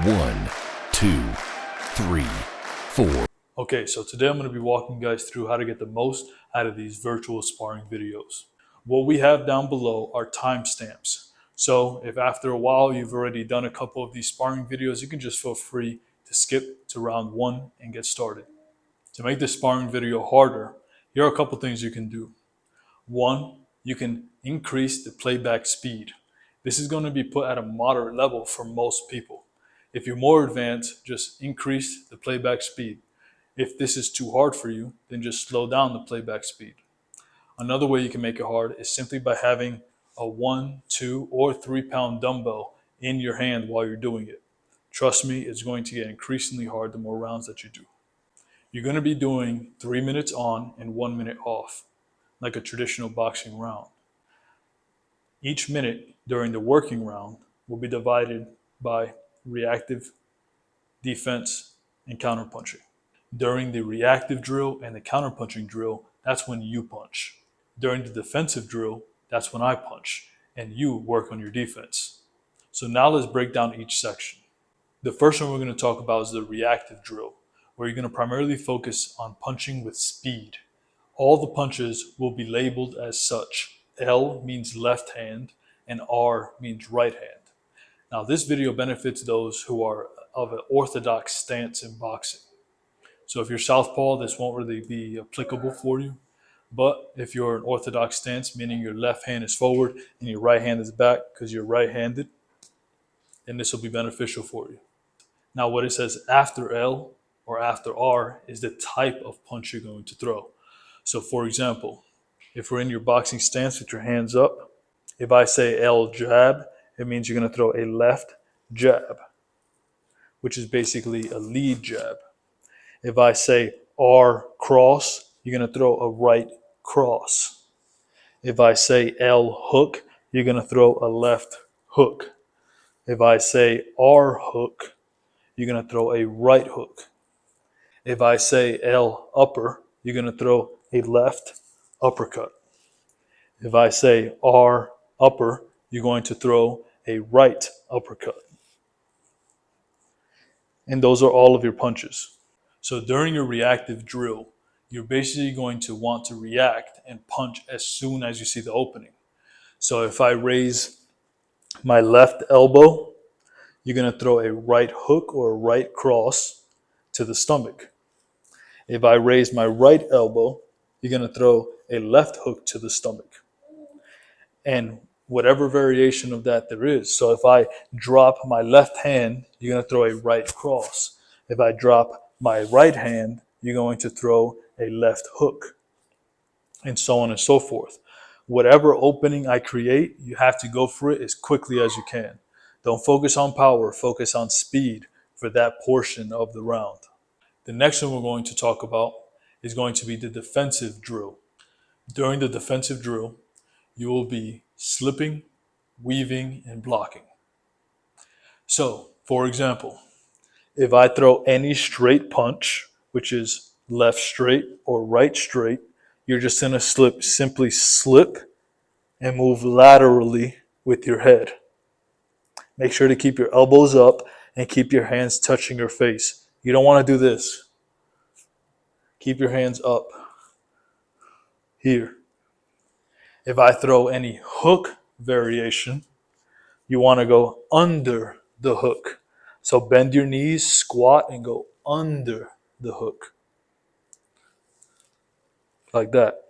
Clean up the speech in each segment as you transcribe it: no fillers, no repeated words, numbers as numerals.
1, 2, 3, 4. Okay, so today I'm going to be walking you guys through how to get the most out of these virtual sparring videos. What we have down below are timestamps. So if after a while you've already done a couple of these sparring videos, you can just feel free to skip to round 1 and get started. To make this sparring video harder, here are a couple things you can do. 1, you can increase the playback speed. This is going to be put at a moderate level for most people. If you're more advanced, just increase the playback speed. If this is too hard for you, then just slow down the playback speed. Another way you can make it hard is simply by having a 1, 2, or 3 pound dumbbell in your hand while you're doing it. Trust me, it's going to get increasingly hard the more rounds that you do. You're going to be doing 3 minutes on and 1 minute off, like a traditional boxing round. Each minute during the working round will be divided by reactive, defense, and counterpunching. During the reactive drill and the counterpunching drill, that's when you punch. During the defensive drill, that's when I punch, and you work on your defense. So now let's break down each section. The first one we're going to talk about is the reactive drill, where you're going to primarily focus on punching with speed. All the punches will be labeled as such. L means left hand, and R means right hand. Now this video benefits those who are of an orthodox stance in boxing. So if you're southpaw, this won't really be applicable for you. But if you're an orthodox stance, meaning your left hand is forward and your right hand is back because you're right-handed, then this will be beneficial for you. Now what it says after L or after R is the type of punch you're going to throw. So for example, if we're in your boxing stance with your hands up, if I say L jab, it means you're going to throw a left jab, which is basically a lead jab. If I say R cross, you're going to throw a right cross. If I say L hook, you're going to throw a left hook. If I say R hook, you're going to throw a right hook. If I say L upper, you're going to throw a left uppercut. If I say R upper, you're going to throw a right uppercut. And those are all of your punches. So during your reactive drill, you're basically going to want to react and punch as soon as you see the opening. So if I raise my left elbow, you're going to throw a right hook or a right cross to the stomach. If I raise my right elbow, you're going to throw a left hook to the stomach. And whatever variation of that there is. So if I drop my left hand, you're going to throw a right cross. If I drop my right hand, you're going to throw a left hook, and so on and so forth. Whatever opening I create, you have to go for it as quickly as you can. Don't focus on power, focus on speed for that portion of the round. The next one we're going to talk about is going to be the defensive drill. During the defensive drill, you will be slipping, weaving, and blocking. So, for example, if I throw any straight punch, which is left straight or right straight, you're just going to simply slip and move laterally with your head. Make sure to keep your elbows up and keep your hands touching your face. You don't want to do this. Keep your hands up here. If I throw any hook variation, you want to go under the hook. So bend your knees, squat, and go under the hook. Like that.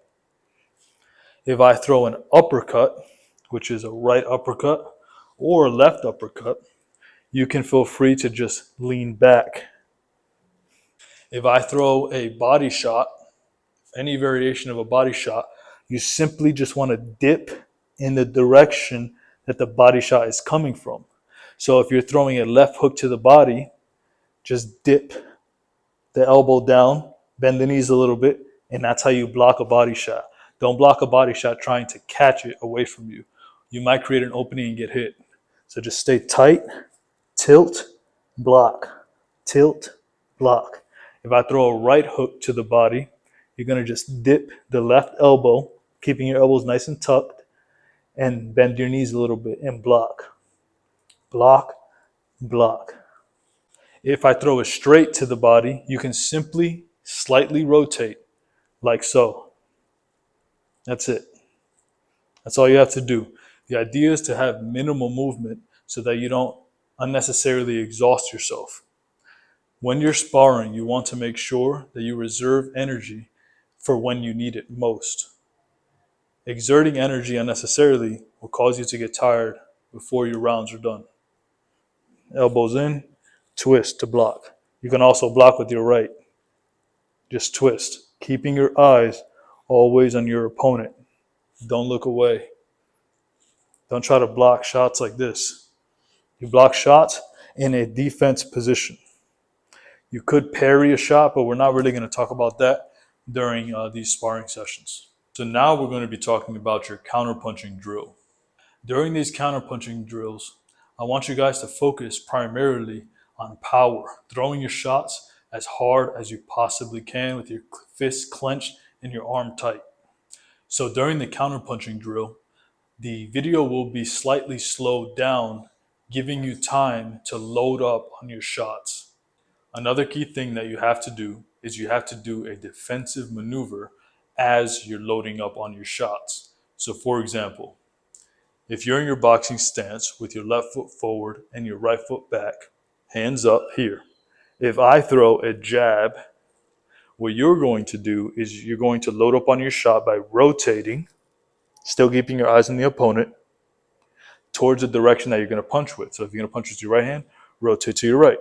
If I throw an uppercut, which is a right uppercut or a left uppercut, you can feel free to just lean back. If I throw a body shot, any variation of a body shot, you simply just want to dip in the direction that the body shot is coming from. So if you're throwing a left hook to the body, just dip the elbow down, bend the knees a little bit, and that's how you block a body shot. Don't block a body shot trying to catch it away from you. You might create an opening and get hit. So just stay tight, tilt, block, tilt, block. If I throw a right hook to the body, you're going to just dip the left elbow, keeping your elbows nice and tucked, and bend your knees a little bit and block. Block, block. If I throw it straight to the body, you can simply slightly rotate like so. That's it. That's all you have to do. The idea is to have minimal movement so that you don't unnecessarily exhaust yourself. When you're sparring, you want to make sure that you reserve energy for when you need it most. Exerting energy unnecessarily will cause you to get tired before your rounds are done. Elbows in, twist to block. You can also block with your right. Just twist, keeping your eyes always on your opponent. Don't look away. Don't try to block shots like this. You block shots in a defense position. You could parry a shot, but we're not really going to talk about that during these sparring sessions. So now we're going to be talking about your counterpunching drill. During these counterpunching drills, I want you guys to focus primarily on power, throwing your shots as hard as you possibly can with your fist clenched and your arm tight. So during the counterpunching drill, the video will be slightly slowed down, giving you time to load up on your shots. Another key thing that you have to do is you have to do a defensive maneuver as you're loading up on your shots. So for example, if you're in your boxing stance with your left foot forward and your right foot back, hands up here. If I throw a jab, what you're going to do is you're going to load up on your shot by rotating, still keeping your eyes on the opponent, towards the direction that you're going to punch with. So if you're going to punch with your right hand, rotate to your right.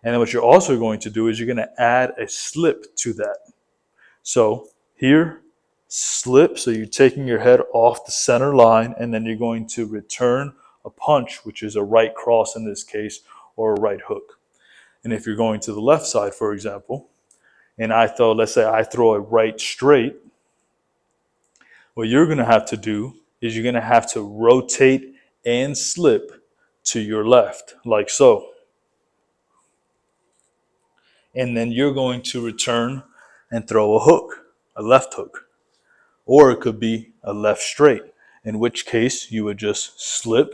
And then what you're also going to do is you're going to add a slip to that. So here, slip, so you're taking your head off the center line, and then you're going to return a punch, which is a right cross in this case, or a right hook. And if you're going to the left side, for example, and let's say I throw a right straight, what you're going to have to do is you're going to have to rotate and slip to your left, like so. And then you're going to return and throw a hook, a left hook. Or it could be a left straight, in which case you would just slip,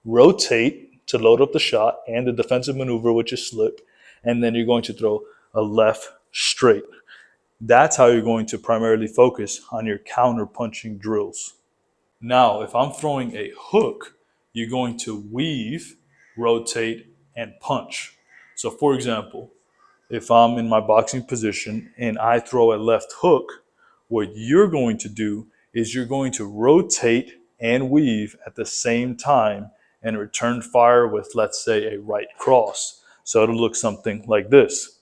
rotate to load up the shot and the defensive maneuver, which is slip, and then you're going to throw a left straight. That's how you're going to primarily focus on your counter punching drills. Now, if I'm throwing a hook, you're going to weave, rotate, and punch. So for example, if I'm in my boxing position and I throw a left hook, what you're going to do is you're going to rotate and weave at the same time and return fire with, let's say, a right cross. So it'll look something like this.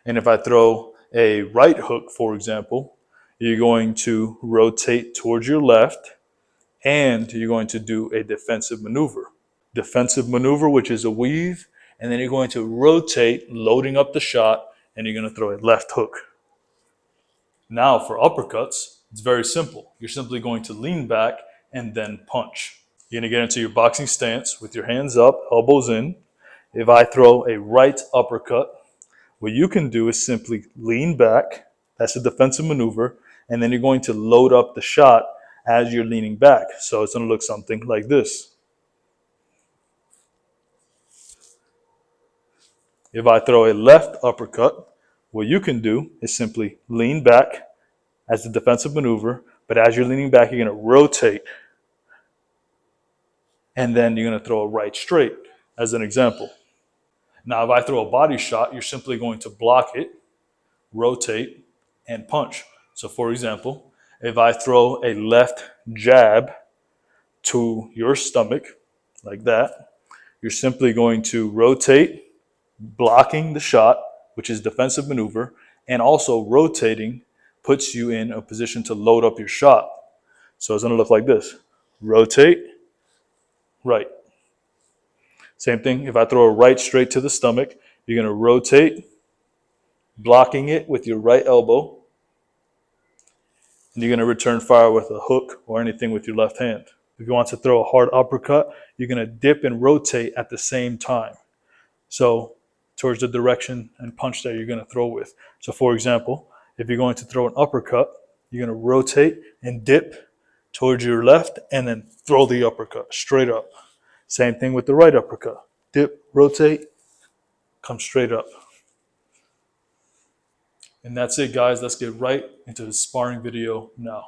And if I throw a right hook, for example, you're going to rotate towards your left and you're going to do a defensive maneuver. Defensive maneuver, which is a weave, and then you're going to rotate, loading up the shot, and you're going to throw a left hook. Now for uppercuts, it's very simple. You're simply going to lean back and then punch. You're going to get into your boxing stance with your hands up, elbows in. If I throw a right uppercut, what you can do is simply lean back. That's a defensive maneuver. And then you're going to load up the shot as you're leaning back. So it's going to look something like this. If I throw a left uppercut, what you can do is simply lean back as a defensive maneuver. But as you're leaning back, you're going to rotate. And then you're going to throw a right straight as an example. Now, if I throw a body shot, you're simply going to block it, rotate, and punch. So for example, if I throw a left jab to your stomach, like that, you're simply going to rotate, blocking the shot, which is defensive maneuver, and also rotating puts you in a position to load up your shot. So it's going to look like this. Rotate, right. Same thing, if I throw a right straight to the stomach, you're going to rotate, blocking it with your right elbow, and you're going to return fire with a hook or anything with your left hand. If you want to throw a hard uppercut, you're going to dip and rotate at the same time. So towards the direction and punch that you're going to throw with. So for example, if you're going to throw an uppercut, you're going to rotate and dip towards your left, and then throw the uppercut straight up. Same thing with the right uppercut. Dip, rotate, come straight up. And that's it, guys. Let's get right into the sparring video now.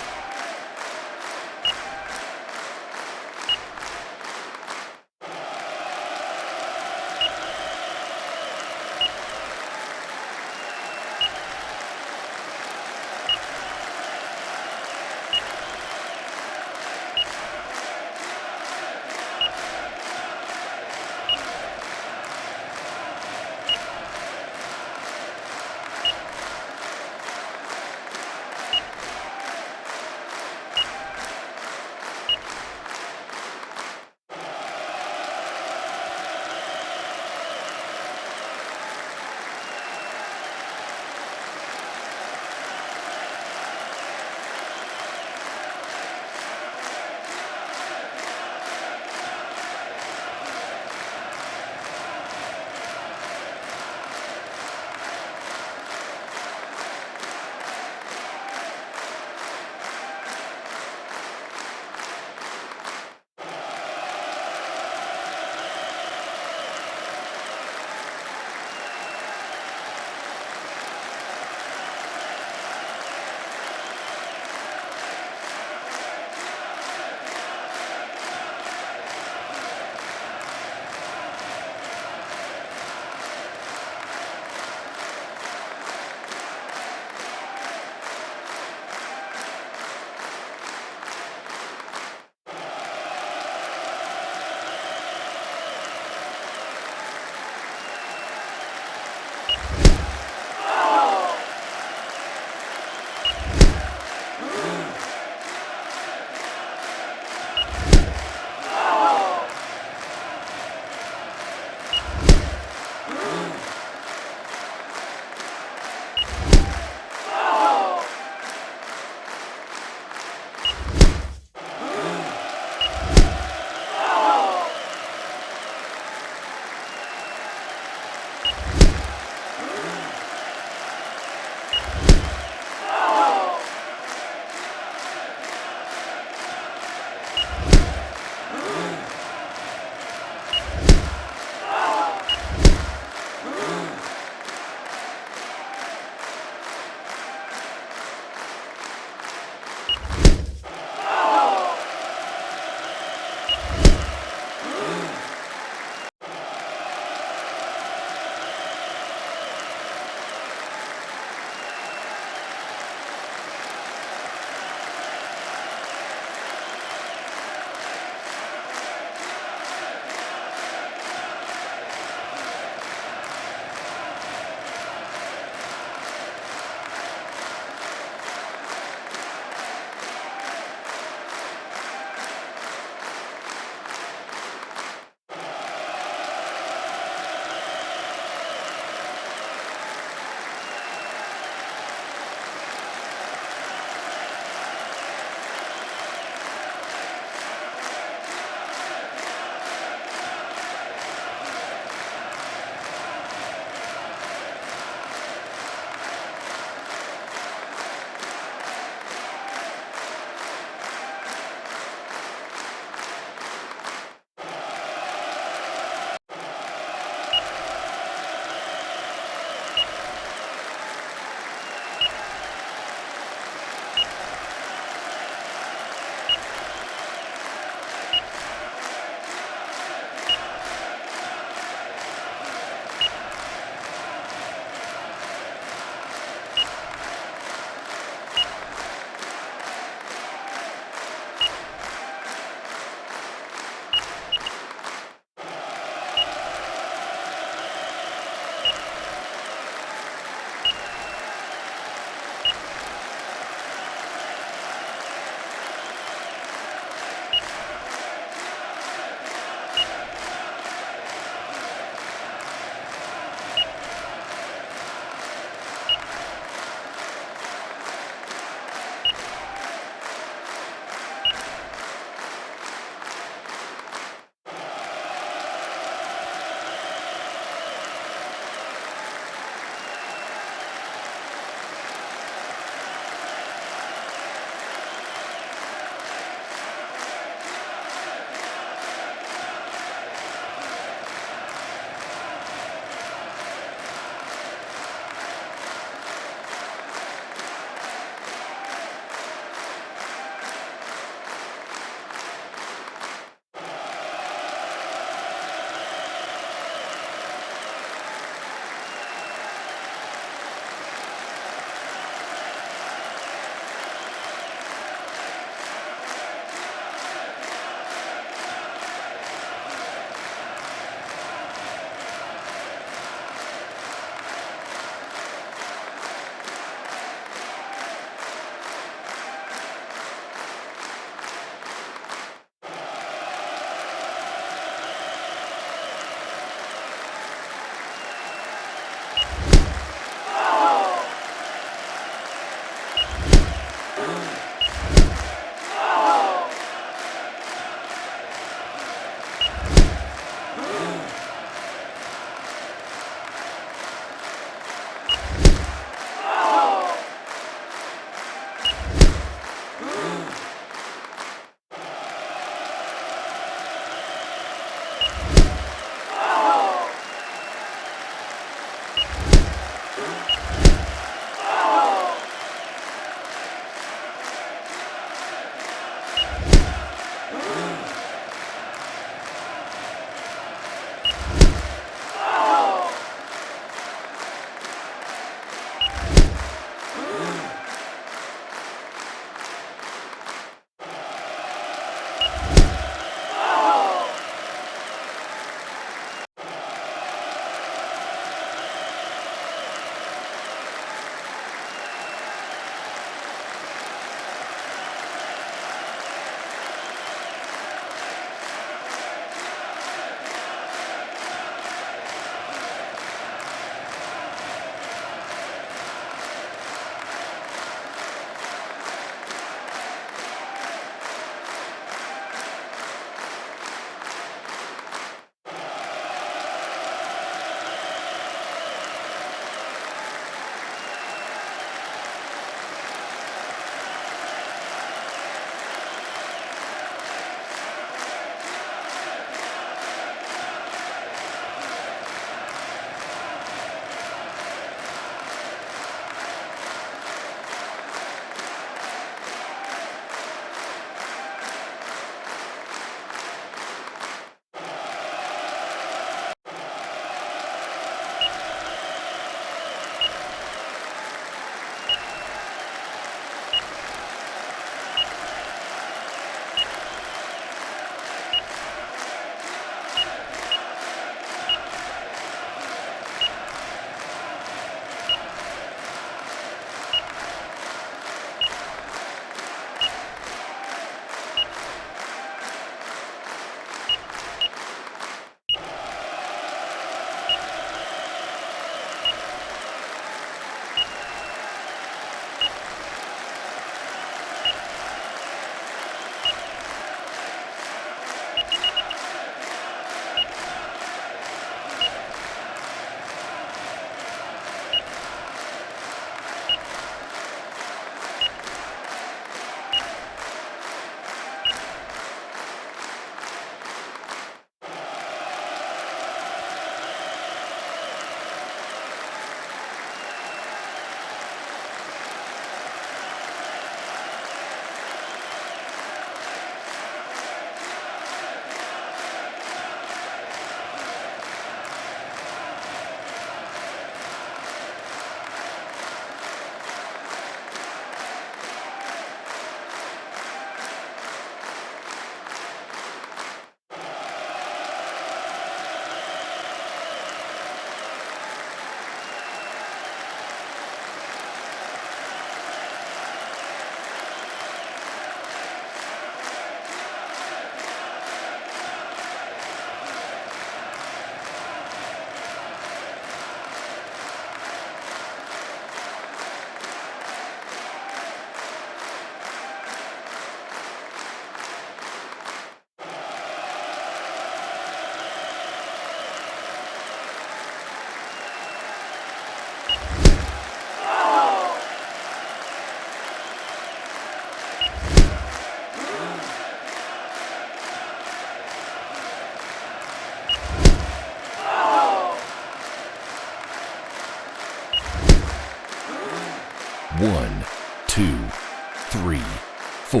4,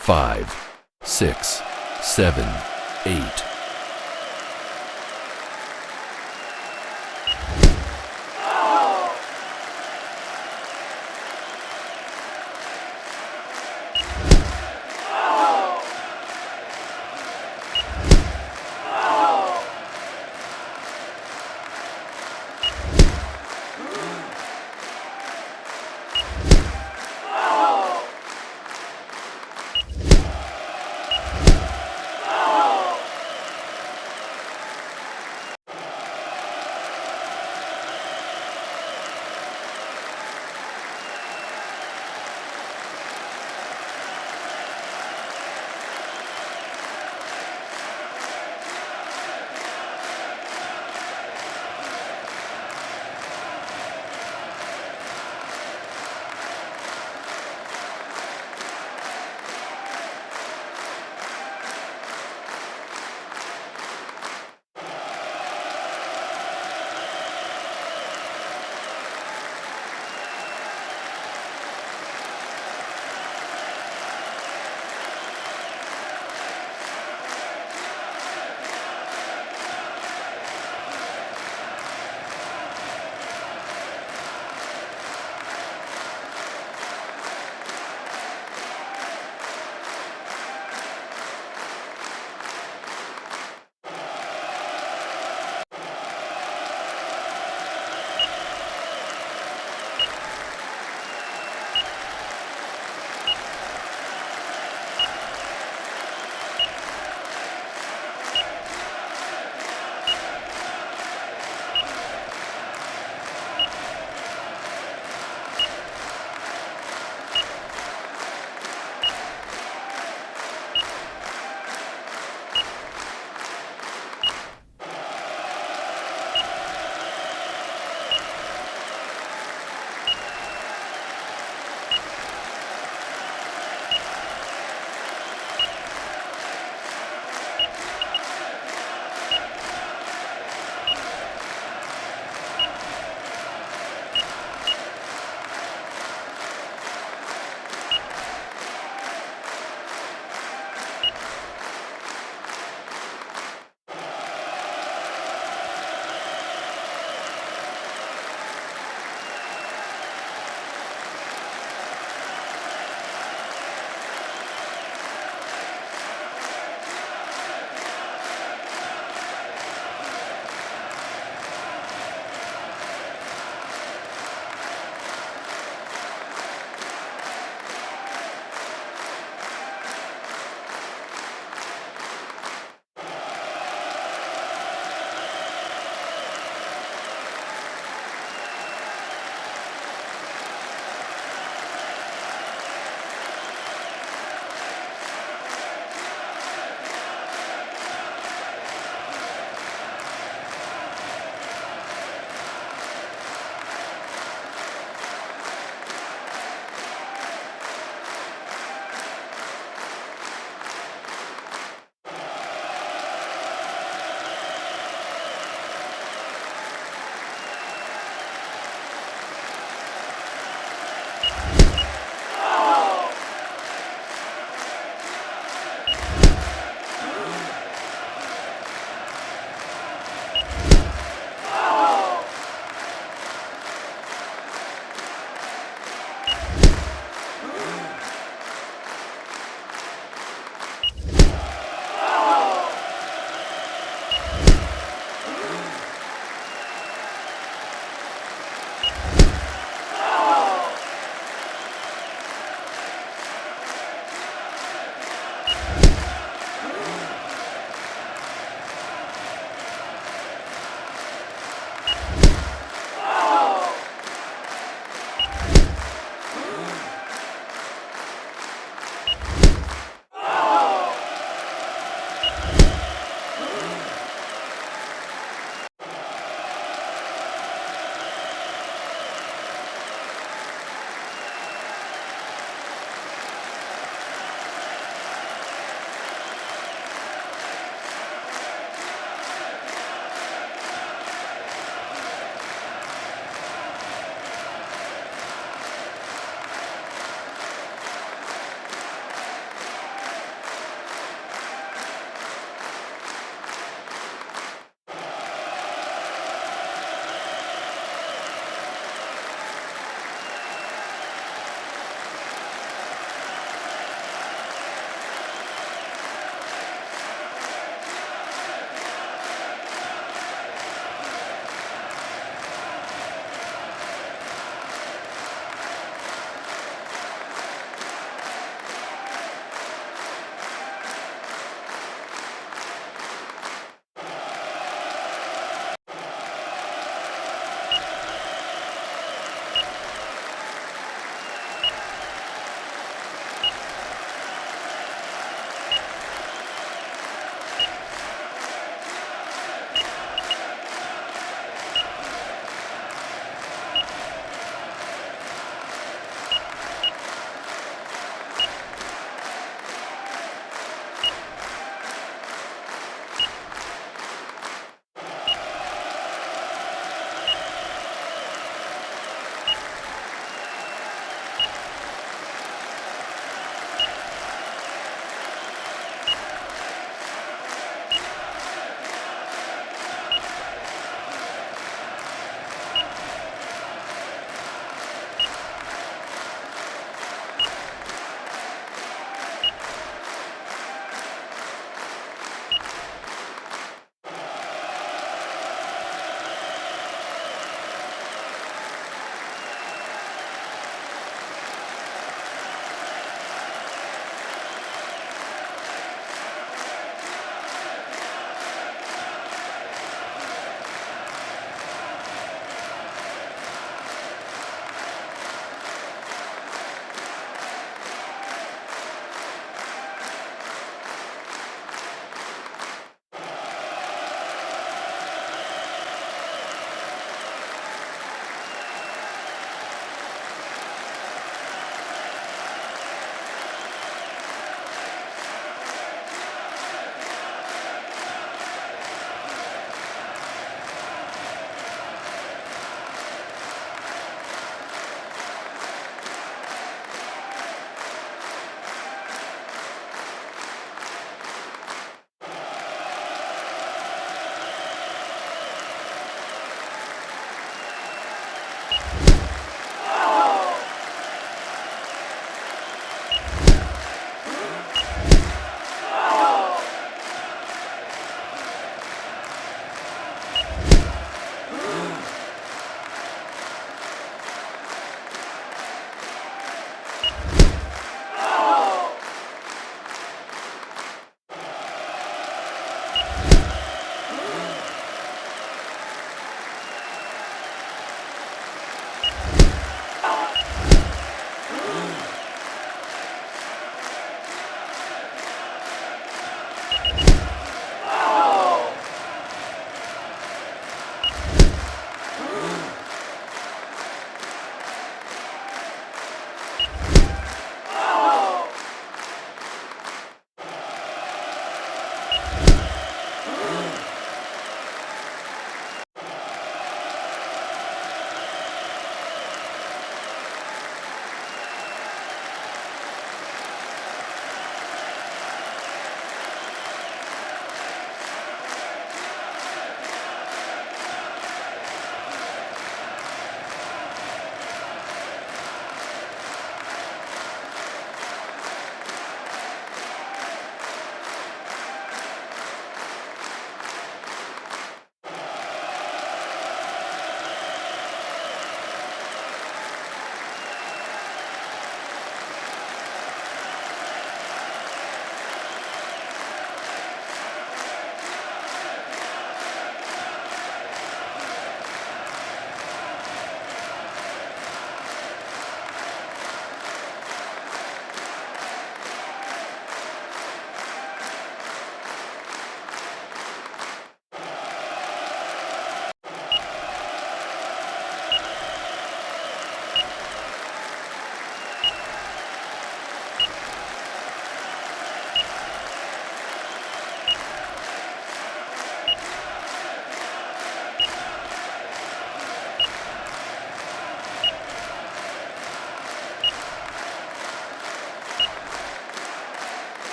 5, 6, 7, 8.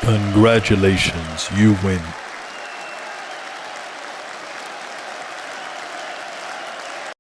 Congratulations, you win.